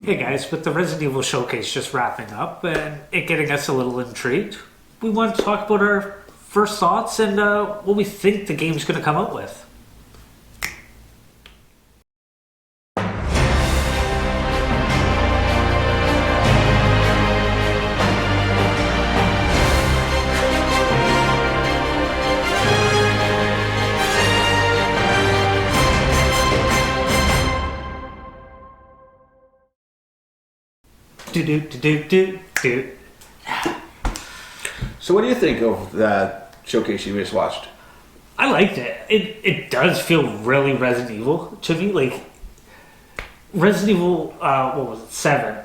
Hey guys, with the Resident Evil showcase just wrapping up and it getting us a little intrigued, we want to talk about our first thoughts and what we think the game's going to come out with. Do do do do do do. So what do you think of that showcase you just watched? I liked it. It does feel really Resident Evil to me. Like Resident Evil, what was it, 7?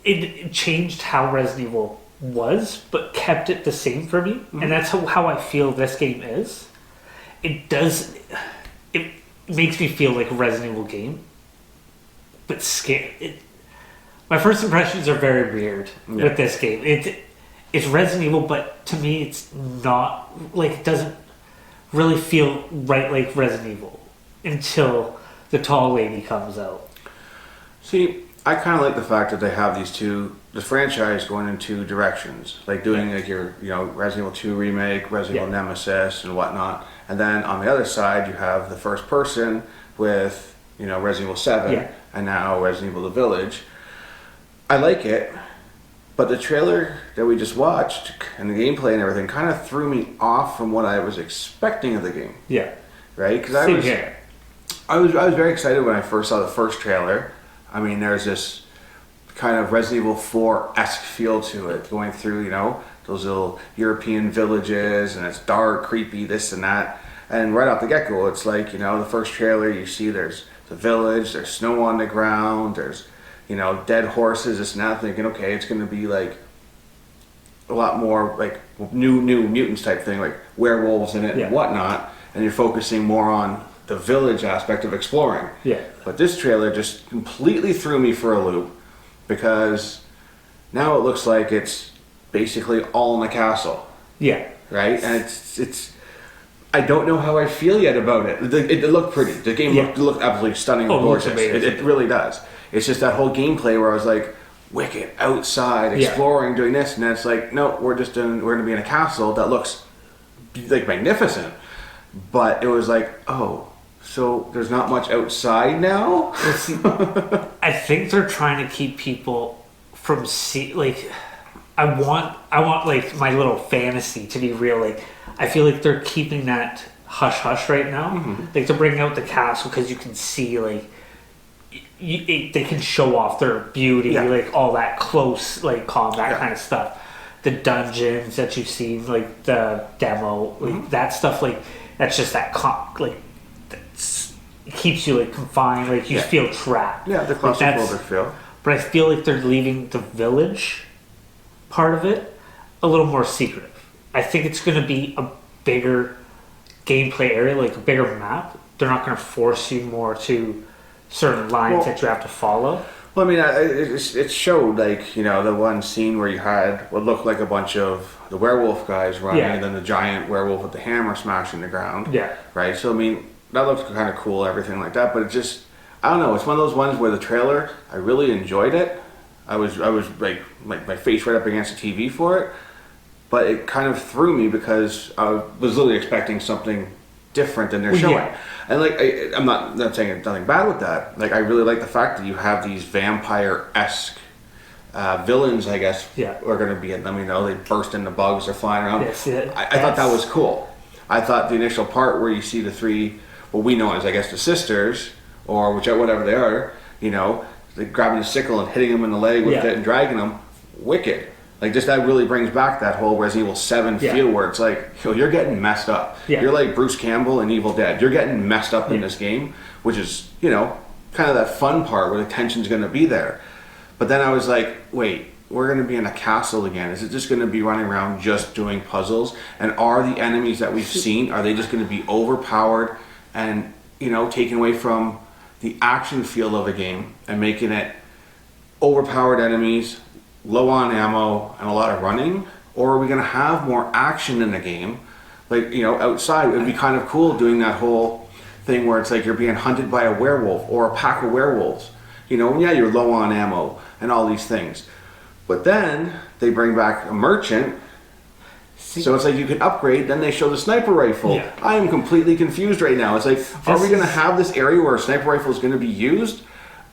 It changed how Resident Evil was, but kept it the same for me. And that's how I feel this game is. It does. It makes me feel like a Resident Evil game, but scary. My first impressions are very weird with this game. It's Resident Evil, but to me, it's not like it doesn't really feel right like Resident Evil until the tall lady comes out. See, I kind of like the fact that they have the franchise going in two directions, like doing like your Resident Evil 2 remake, Resident Evil Nemesis, and whatnot, and then on the other side you have the first person with Resident Evil 7, and now Resident Evil: The Village. I like it, but the trailer that we just watched and the gameplay and everything kind of threw me off from what I was expecting of the game. Yeah, right. Because I was very excited when I first saw the first trailer. I mean, there's this kind of Resident Evil 4-esque feel to it, going through those little European villages, and it's dark, creepy, this and that. And right off the get-go, it's like the first trailer you see, there's the village, there's snow on the ground, there's dead horses, this and that, thinking, okay, it's going to be like a lot more like new mutants type thing, like werewolves in it and whatnot, and you're focusing more on the village aspect of exploring. Yeah. But this trailer just completely threw me for a loop, because now it looks like it's basically all in the castle. Yeah. Right? And it's I don't know how I feel yet about it. It looked pretty. The game looked absolutely stunning and gorgeous. It really does. It's just that whole gameplay where I was like, wicked, outside, exploring, doing this, and then it's like, no, we're going to be in a castle that looks like magnificent. But it was like, oh, so there's not much outside now? I think they're trying to keep people from I want like my little fantasy to be real. Like, I feel like they're keeping that hush hush right now. Like, they're bringing out the castle because you can see like they can show off their beauty, like all that close like combat kind of stuff. The dungeons that you've seen, like the demo, like that stuff, like that's just that it keeps you like confined, like you feel trapped. Yeah, the claustrophobic feel. But I feel like they're leaving the village part of it a little more secretive. I think it's going to be a bigger gameplay area, like a bigger map. They're not going to force you more to certain lines that you have to follow. Well, I mean, it showed like the one scene where you had what looked like a bunch of the werewolf guys running, and then the giant werewolf with the hammer smashing the ground. Yeah. Right. So I mean, that looked kind of cool, everything like that. But it just, I don't know. It's one of those ones where the trailer, I really enjoyed it. I was like my face right up against the TV for it, but it kind of threw me because I was literally expecting something different than they're showing. And like, I'm not saying nothing bad with that. Like, I really like the fact that you have these vampire-esque villains, I guess, are going to be in them. They burst into bugs, they're flying around. I thought that was cool. I thought the initial part where you see the three, what we know as, I guess, the sisters, or whatever they are, they grabbing a sickle and hitting them in the leg with it and dragging them, wicked. Like, just that really brings back that whole Resident Evil 7 feel where it's like, you're getting messed up. You're like Bruce Campbell in Evil Dead. You're getting messed up in this game, which is, kind of that fun part where the tension's going to be there. But then I was like, wait, we're going to be in a castle again. Is it just going to be running around just doing puzzles? And are the enemies that we've seen, are they just going to be overpowered and, taken away from the action feel of a game and making it overpowered enemies, low on ammo, and a lot of running? Or are we going to have more action in the game? Like, outside, it would be kind of cool doing that whole thing where it's like you're being hunted by a werewolf or a pack of werewolves. Yeah, you're low on ammo and all these things. But then they bring back a merchant. So it's like you can upgrade, then they show the sniper rifle. Yeah. I am completely confused right now. It's like, are we going to have this area where a sniper rifle is going to be used,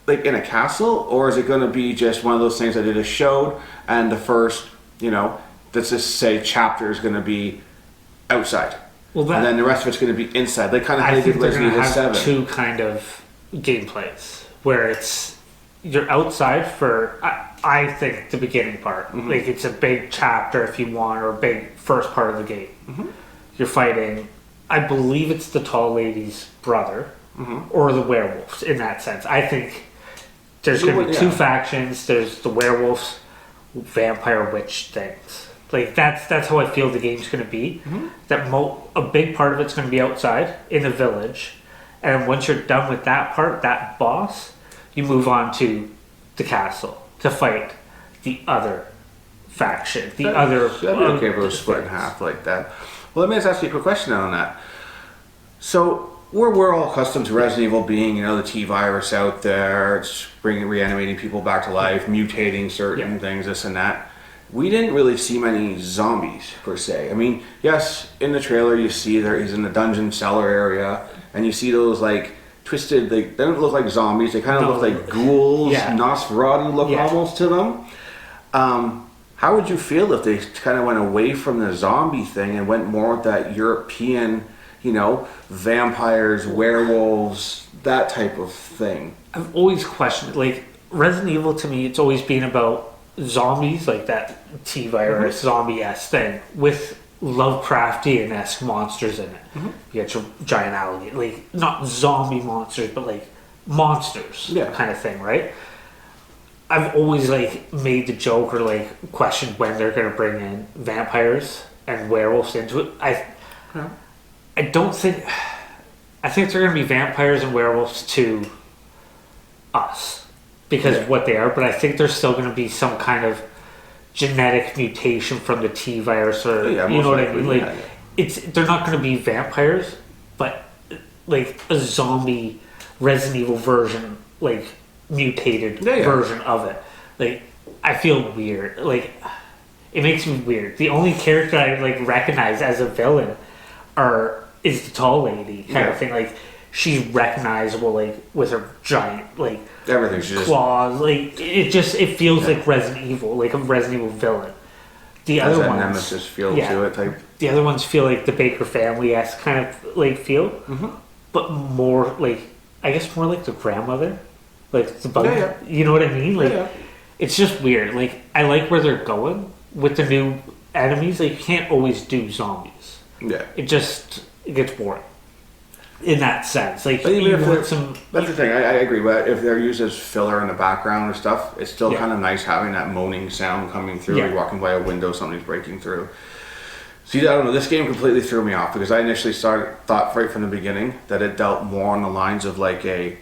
like in a castle, or is it going to be just one of those things that they just showed, and the first, let's just say chapter is going to be outside, and then the rest of it's going to be inside. They kind of I think they're going to have 7. two kind of gameplays where you're outside for I think the beginning part. Mm-hmm. Like it's a big chapter if you want, or a big first part of the game. Mm-hmm. You're fighting, I believe it's the tall lady's brother, mm-hmm. or the werewolves in that sense. I think there's going to be two factions. There's the werewolves, vampire, witch things. Like that's how I feel the game's going to be. Mm-hmm. That a big part of it's going to be outside in the village, and once you're done with that part, that boss, you move on to the castle to fight the other faction. That'd be okay if it was split in half like that. Well, let me just ask you a quick question on that. So we're all accustomed to Resident Evil being, the T-virus out there, it's reanimating people back to life, mutating certain things, this and that. We didn't really see many zombies, per se. I mean, yes, in the trailer you see he's in the dungeon cellar area, and you see those, twisted, they don't look like zombies, they kind of look like ghouls, Nosferatu look almost to them. How would you feel if they kind of went away from the zombie thing and went more with that European, vampires, werewolves, that type of thing? I've always questioned, Resident Evil to me, it's always been about zombies, like that T-virus, zombie-esque thing, with Lovecraftian-esque monsters in it. Mm-hmm. You got your giant alligator, not zombie monsters, but monsters kind of thing, right? I've always made the joke or questioned when they're going to bring in vampires and werewolves into it. I don't think. I think they're going to be vampires and werewolves to us because of what they are, but I think there's still going to be some kind of genetic mutation from the T virus, or you know what I mean. They're not going to be vampires, but a zombie Resident Evil version, mutated version of it. I feel weird. It makes me weird. The only character I recognize as a villain is the tall lady kind of thing. She's recognizable, with her giant everything, claws. It feels like Resident Evil, a Resident Evil villain. The other ones, nemesis feel to it type. The other ones feel like the Baker family-esque kind of feel, but more I guess more like the grandmother, the bug. You know what I mean? It's just weird. I like where they're going with the new enemies. You can't always do zombies. Yeah, it gets boring. In that sense, that's the thing. I agree, but if they're used as filler in the background and stuff, it's still kind of nice having that moaning sound coming through. You're walking by a window, somebody's breaking through. See, I don't know. This game completely threw me off because I initially thought right from the beginning that it dealt more on the lines of the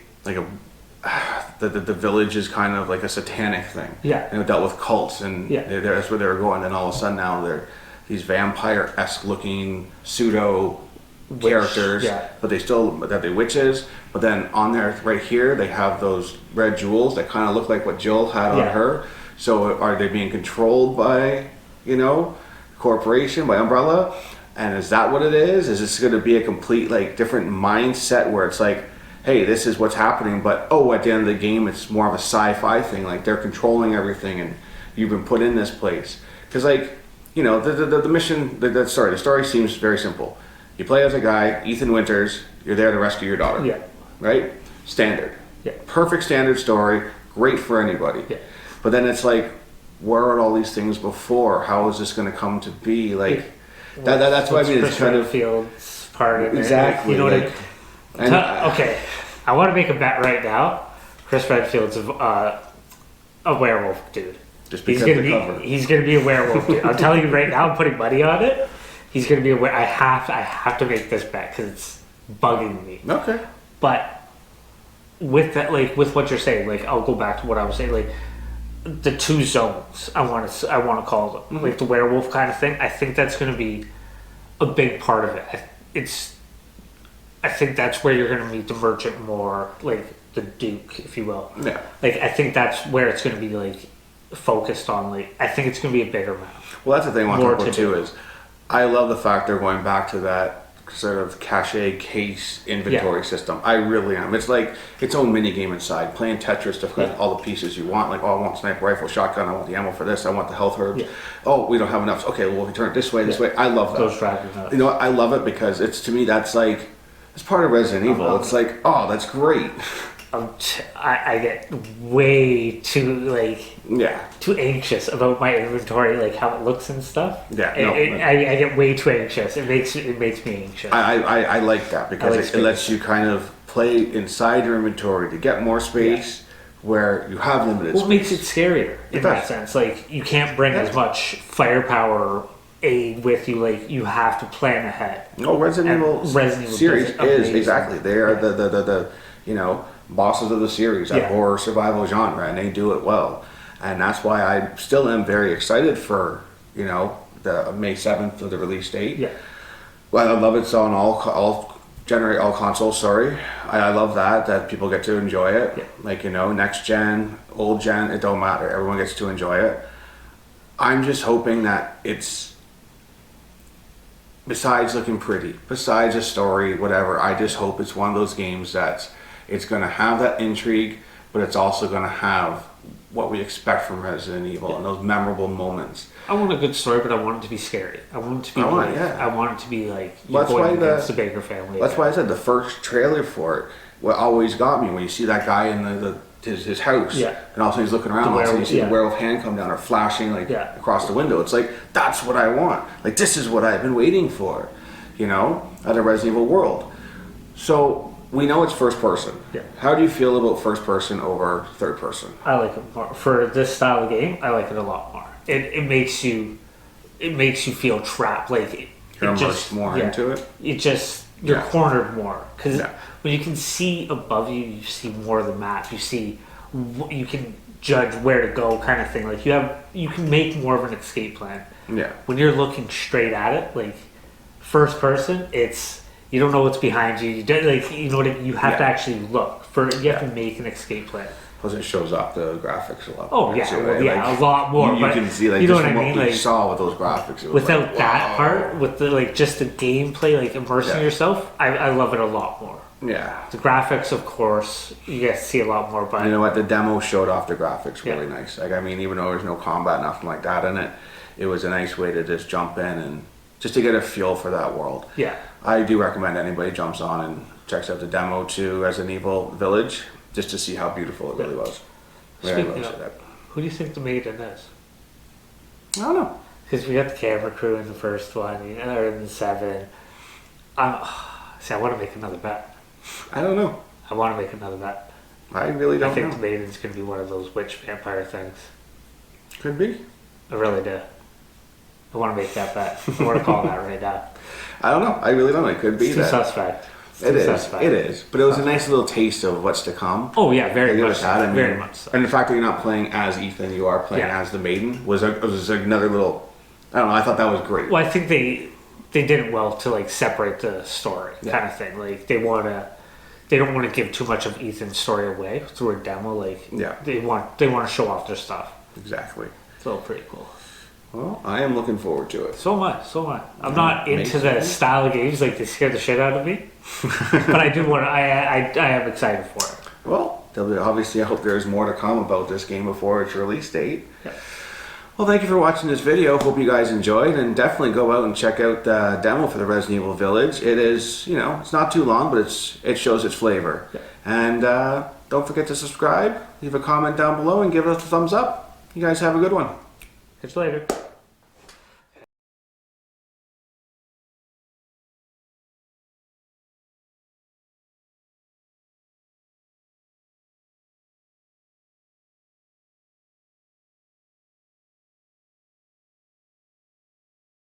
village is kind of like a satanic thing. Yeah, and it dealt with cults, and that's where they were going. And all of a sudden now they're these vampire-esque looking pseudo characters, but they witches. But then on there, right here, they have those red jewels that kind of look like what Jill had on her. So are they being controlled by, corporation, by Umbrella? And is that what it is? Is this going to be a complete different mindset where it's hey, this is what's happening, but at the end of the game, it's more of a sci-fi thing. They're controlling everything, and you've been put in this place because the mission. The story seems very simple. You play as a guy, Ethan Winters, you're there to rescue your daughter. Yeah. Right? Standard. Yeah. Perfect standard story, great for anybody. Yeah. But then it's where are all these things before? How is this going to come to be? That's why I mean it's kind of Field's part of it. Exactly. You know what okay. I want to make a bet right now. Chris Redfield's a werewolf dude. Just because of the cover. He's going to be a werewolf dude. I'm telling you right now, I'm putting money on it. He's going to be aware. I have to make this bet because it's bugging me. Okay. But with that, with what you're saying, I'll go back to what I was saying. The two zones, I want to call them, the werewolf kind of thing. I think that's going to be a big part of it. I think that's where you're going to meet the merchant more, the Duke, if you will. Yeah. Like, I think that's where it's going to be, like, focused on. Like, I think it's going to be a bigger map. Well, that's the thing I want to talk about too is I love the fact they're going back to that sort of cache case inventory system. I really am. It's like its own mini game inside. Playing Tetris to find all the pieces you want. Like, oh, I want sniper rifle, shotgun. I want the ammo for this. I want the health herbs. Oh, we don't have enough. Okay, well, if we turn it this way, this way. I love that. Those driving up. You know what? I love it because it's, to me, that's like, it's part of Resident Evil. It's like, oh, that's great. I get way too, like, too anxious about my inventory, like how it looks and stuff. I get way too anxious. It makes me anxious. I like that because it lets you kind of play inside your inventory to get more space where you have limited space. Well, it makes it scarier in that sense. Like, you can't bring as much firepower aid with you. Like, you have to plan ahead. No, Resident Evil series is exactly. They are the you know, bosses of the series, that horror survival genre, and they do it well. And that's why I still am very excited for, you know, the May 7th of the release date. Yeah. Well, I love it's on all consoles, sorry. I love that people get to enjoy it. Yeah. Like, you know, next gen, old gen, it don't matter. Everyone gets to enjoy it. I'm just hoping that it's, besides looking pretty, besides a story, whatever, I just hope it's one of those games that's, it's going to have that intrigue, but it's also going to have what we expect from Resident Evil and those memorable moments. I want a good story, but I want it to be scary. I want it to be I want it to be like you're going against the Baker family. That's why I said the first trailer for it, what always got me, when you see that guy in his house, and all of a sudden he's looking around, and you see the werewolf hand come down or flashing like across the window. It's like, that's what I want. Like, this is what I've been waiting for, you know, at a Resident Evil world. So we know it's first person. Yeah. How do you feel about first person over third person? I like it more. For this style of game, I like it a lot more. It makes you feel trapped. Like, you're immersed more into it. You're cornered more because when you can see above you, you see more of the map. You can judge where to go, kind of thing. Like, you can make more of an escape plan. Yeah. When you're looking straight at it, like first person, you don't know what's behind you. You don't, like, you know what you have to actually look for. You have to make an escape plan. Plus, it shows off the graphics a lot. Oh yeah, like, a lot more. You can see, like, you know what I mean. Like, you saw with those graphics. Without like, that part, with the just the gameplay, like immersing yourself, I love it a lot more. Yeah. The graphics, of course, you get to see a lot more. But you know what? The demo showed off the graphics really nice. Like, I mean, even though there's no combat, nothing like that in it, it was a nice way to just jump in and just to get a feel for that world. Yeah. I do recommend anybody jumps on and checks out the demo to Resident Evil Village just to see how beautiful it really was. Who do you think the maiden is? I don't know. Because we got the camera crew in the first one, or in the 7. See, I want to make another bet. I don't know. I want to make another bet. I really don't know. I think the maiden's going to be one of those witch vampire things. Could be. I really do. I want to make that bet. I want to call that right now. I don't know. I really don't know. It could be that. Suspect. It is. But it was a nice little taste of what's to come. Oh yeah, very much so. Very much so. And the fact that you're not playing as Ethan, you are playing as the maiden was another little. I don't know. I thought that was great. Well, I think they did it well to like separate the story kind of thing. Like, they don't want to give too much of Ethan's story away through a demo. Like, they want to show off their stuff. Exactly. So pretty cool. Well, I am looking forward to it. So much. I'm not into the style of games, like, they scare the shit out of me. But I do want to, I am excited for it. Well, obviously I hope there's more to come about this game before its release date. Yeah. Well, thank you for watching this video. Hope you guys enjoyed, and definitely go out and check out the demo for the Resident Evil Village. It is, you know, it's not too long, but it shows its flavor. Yeah. And don't forget to subscribe, leave a comment down below, and give us a thumbs up. You guys have a good one. Catch you later.